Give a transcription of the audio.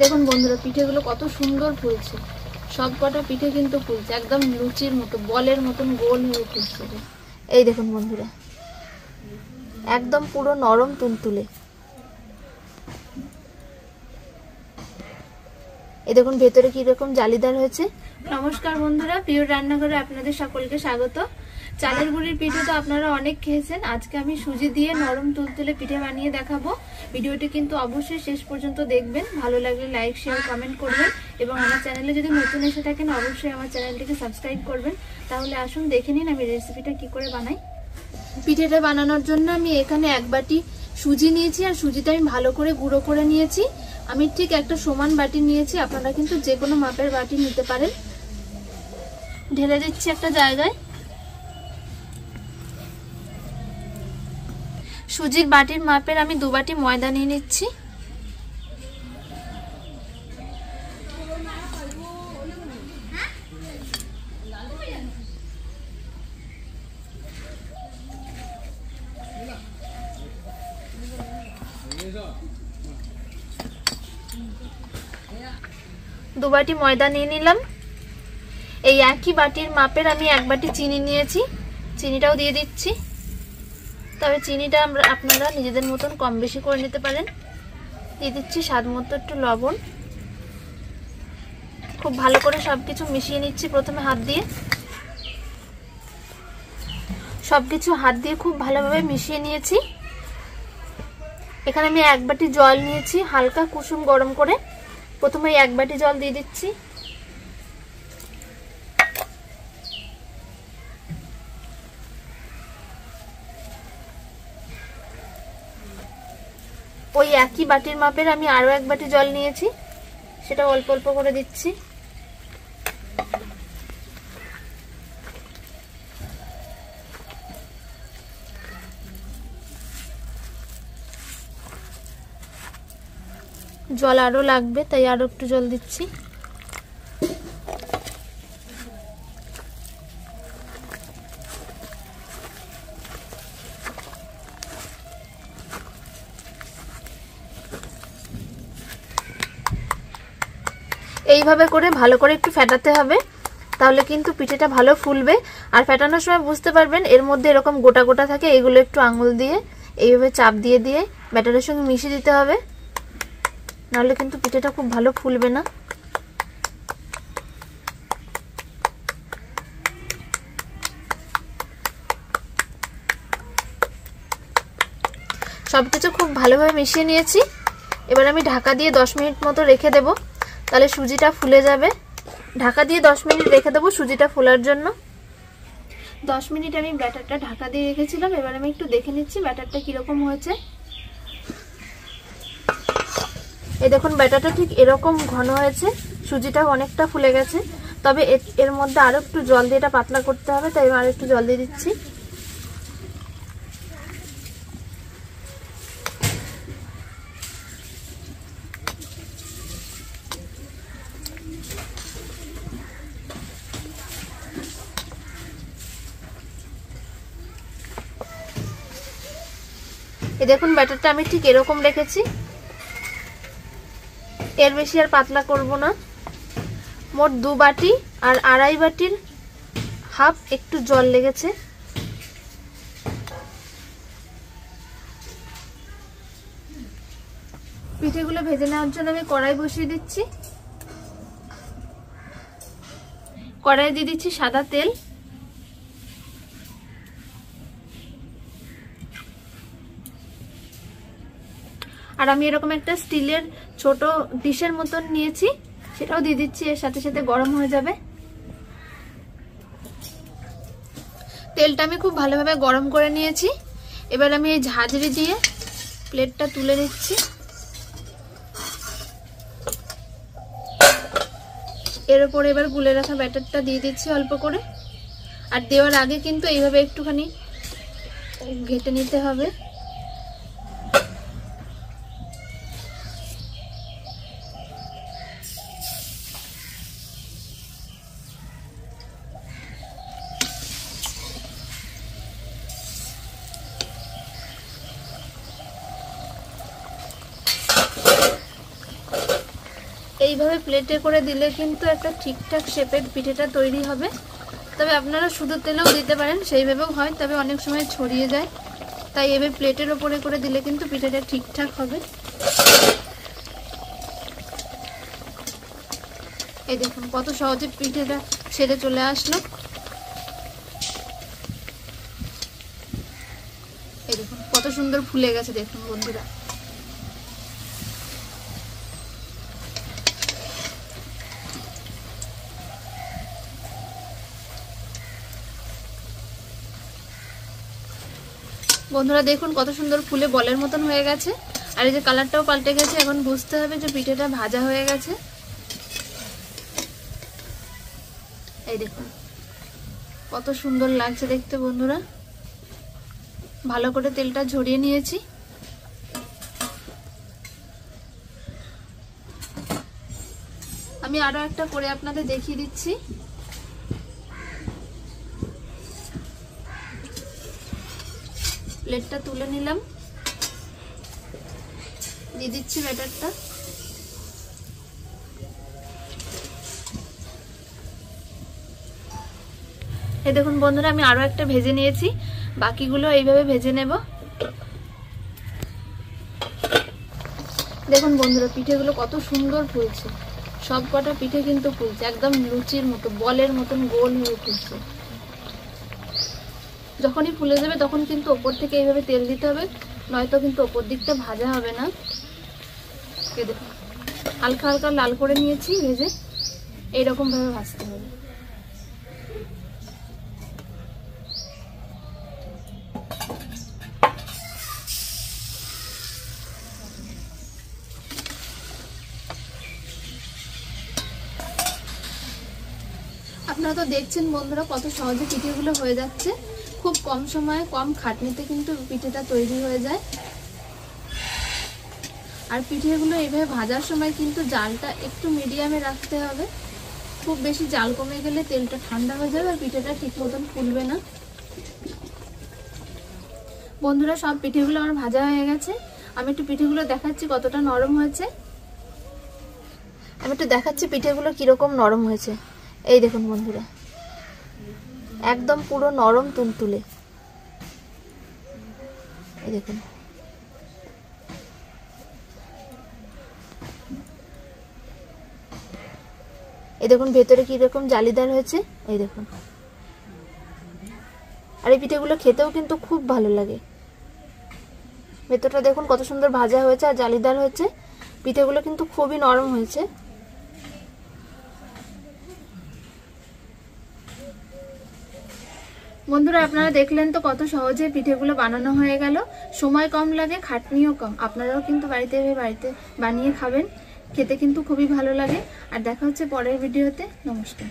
দেখুন বন্ধুরা, পিঠেগুলো কত সুন্দর ফুলছে। সব কটা পিঠে কিন্তু ফুলছে একদম লুচির মতো, বলের মতন গোল হয়ে ফুলছে। এই দেখুন বন্ধুরা, একদম পুরো নরম তুলতুলে। এই দেখুন ভেতরে কিরকম জালিদার হয়েছে। নমস্কার বন্ধুরা, প্রিয় রান্নাঘরে আপনাদের সকলকে স্বাগত। চালের গুঁড়ির পিঠে তো আপনারা অনেক খেয়েছেন। আজকে আমি সুজি দিয়ে নরম তুলতুলে পিঠে বানিয়ে দেখাবো। ভিডিওটি কিন্তু অবশ্যই শেষ পর্যন্ত দেখবেন। ভালো লাগলে লাইক, শেয়ার, কমেন্ট করবেন এবং আমার চ্যানেলে যদি নতুন এসে থাকেন অবশ্যই আমার চ্যানেলটিকে সাবস্ক্রাইব করবেন। তাহলে আসুন দেখে নিন আমি রেসিপিটা কি করে বানাই। পিঠেটা বানানোর জন্য আমি এখানে এক বাটি সুজি নিয়েছি, আর সুজিটা আমি ভালো করে গুঁড়ো করে নিয়েছি। আমি ঠিক একটা সমান বাটি নিয়েছি, আপনারা কিন্তু যে কোনো মাপের বাটি নিতে পারেন। ঢেলে দিচ্ছি একটা জায়গায়। সুজির বাটির মাপের আমি 2 বাটি ময়দা নিয়ে নিচ্ছি। দু বাটি ময়দা নিয়ে নিলাম। এই একই বাটির মাপের আমি 1 বাটি চিনি নিয়েছি, চিনিটাও দিয়ে দিচ্ছি। তবে চিনিটা আপনারা নিজেদের মতন কম বেশি করে নিতে পারেন। দিয়ে দিচ্ছি স্বাদ মতো একটু লবণ। খুব ভালো করে সবকিছু মিশিয়ে নিচ্ছি। প্রথমে হাত দিয়ে সবকিছু খুব ভালোভাবে মিশিয়ে নিয়েছি। এখানে আমি 1 বাটি জল নিয়েছি, হালকা কুসুম গরম করে। প্রথমে 1 বাটি জল দিয়ে দিচ্ছি। ওই একই বাটির মাপের আমি আরো 1 বাটি জল নিয়েছি, সেটা অল্প অল্প করে দিচ্ছি। জল আরো লাগবে, তাই আরো একটু জল দিচ্ছি। এইভাবে করে ভালো করে একটু ফেটাতে হবে, তাহলে কিন্তু পিঠেটা ভালো ফুলবে। আর ফেটানোর সময় বুঝতে পারবেন এর মধ্যে এরকম গোটা গোটা থাকে, এগুলো একটু আঙুল দিয়ে এইভাবে চাপ দিয়ে দিয়ে ব্যাটারের সঙ্গে মিশিয়ে দিতে হবে, নাহলে কিন্তু পিঠেটা খুব ভালো ফুলবে না। সবকিছু খুব ভালোভাবে মিশিয়ে নিয়েছি। এবার আমি ঢাকা দিয়ে 10 মিনিট মতো রেখে দেব, তাহলে সুজিটা ফুলে যাবে। ঢাকা দিয়ে 10 মিনিট রেখে দেবো সুজিটা ফোলার জন্য। 10 মিনিট আমি ব্যাটারটা ঢাকা দিয়ে রেখেছিলাম। এবার আমি একটু দেখে নিচ্ছি ব্যাটারটা কিরকম হয়েছে। এই দেখুন ব্যাটারটা ঠিক এরকম ঘন হয়েছে, সুজিটা অনেকটা ফুলে গেছে। তবে এর মধ্যে আরো একটু জল দিয়ে এটা পাতলা করতে হবে, তাই আরো একটু জল দিয়ে দিচ্ছি। এই দেখুন ব্যাটারটা আমি ঠিক এরকম রেখেছি, এর বেশি আর পাতলা করব না। মোট 2 বাটি আর 2.5 বাটির হাফ একটু জল লেগেছে। পিঠেগুলো ভেজে নেওয়ার জন্য আমি কড়াই বসিয়ে দিচ্ছি। কড়াই দিয়ে দিচ্ছি সাদা তেল। আর আমি এরকম একটা স্টিলের ছোট ডিশের মতন নিয়েছি, সেটাও দিয়ে দিচ্ছি। এর সাথে সাথে গরম হয়ে যাবে। তেলটা আমি খুব ভালোভাবে গরম করে নিয়েছি। এবার আমি এই ঝাঁঝরি দিয়ে প্লেটটা তুলে নিচ্ছি। এর উপরে এবার গুলে রাখা ব্যাটারটা দিয়ে দিচ্ছি অল্প করে। আর দেওয়ার আগে কিন্তু এইভাবে একটুখানি ঘেটে নিতে হবে। এইভাবে প্লেটে করে দিলে কিন্তু একটা ঠিকঠাক শেপের পিঠেটা তৈরি হবে। তবে আপনারা শুধু তেলেও দিতে পারেন, সেইভাবেও হয়, তবে অনেক সময় ছড়িয়ে যায়। তাই এভাবে প্লেটের ওপরে করে দিলে কিন্তু পিঠেটা ঠিকঠাক হবে। এই দেখুন কত সহজে পিঠেটা ছেড়ে চলে আসলো। এই দেখুন কত সুন্দর ফুলে গেছে, দেখুন বন্ধুরা। বন্ধুরা দেখুন কত সুন্দর ফুলে বলের মতন হয়ে গেছে। আর এই যে কালারটাও পাল্টে গেছে। এখন বুঝতে হবে যে পিঠেটা ভাজা হয়ে গেছে। এই দেখুন কত সুন্দর লাগছে দেখতে বন্ধুরা। ভালো করে তেলটা ঝরিয়ে নিয়েছি। আমি আরো একটা করে আপনাদের দেখিয়ে দিচ্ছি। প্লেটটা তুলে নিলাম, দিয়ে দিচ্ছি ব্যাটারটা। এই দেখুন বন্ধুরা আমি আরো একটা ভেজে নিয়েছি, বাকিগুলো এইভাবে ভেজে নেব। দেখুন বন্ধুরা পিঠেগুলো কত সুন্দর ফুলছে। সব কটা পিঠে কিন্তু ফুলছে একদম লুচির মতো, বলের মতন গোল হয়ে ফুলছে। যখনই ফুলে যাবে তখন কিন্তু ওপর থেকে এইভাবে তেল দিতে হবে, নয়তো কিন্তু ওপর দিকটা ভাজা হবে না। দেখুন হালকা হালকা লাল করে নিয়েছি ভেজে, এইরকম ভাবে ভাজতে হবে। আপনারা তো দেখছেন বন্ধুরা কত সহজে পিঠেগুলো হয়ে যাচ্ছে। খুব কম সময়ে কম খাটনিতে কিন্তু পিঠেটা তৈরি হয়ে যায়। আর পিঠেগুলো এইভাবে ভাজার সময় কিন্তু জালটা একটু মিডিয়ামে রাখতে হবে। খুব বেশি জাল কমে গেলে তেলটা ঠান্ডা হয়ে যাবে আর পিঠেটা ঠিক মতন ফুলবে না। বন্ধুরা সব পিঠেগুলো আমার ভাজা হয়ে গেছে। আমি একটু পিঠেগুলো দেখাচ্ছি কতটা নরম হয়েছে। আমি একটু দেখাচ্ছি পিঠেগুলো কিরকম নরম হয়েছে। এই দেখুন বন্ধুরা একদম পুরো নরম তুলতুলে। এই দেখুন এই দেখুন ভেতরে কিরকম জালিদার হয়েছে। এই দেখুন, আর এই পিঠেগুলো খেতেও কিন্তু খুব ভালো লাগে। ভেতরটা দেখুন কত সুন্দর ভাজা হয়েছে আর জালিদার হয়েছে। পিঠেগুলো কিন্তু খুবই নরম হয়েছে। বন্ধুরা আপনারা দেখলেন তো কত সহজে পিঠেগুলো বানানো হয়ে গেল। সময় কম লাগে, খাটনিও কম। আপনারাও কিন্তু বাড়িতে বানিয়ে খাবেন, খেতে কিন্তু খুবই ভালো লাগে। আর দেখা হচ্ছে পরের ভিডিওতে। নমস্কার।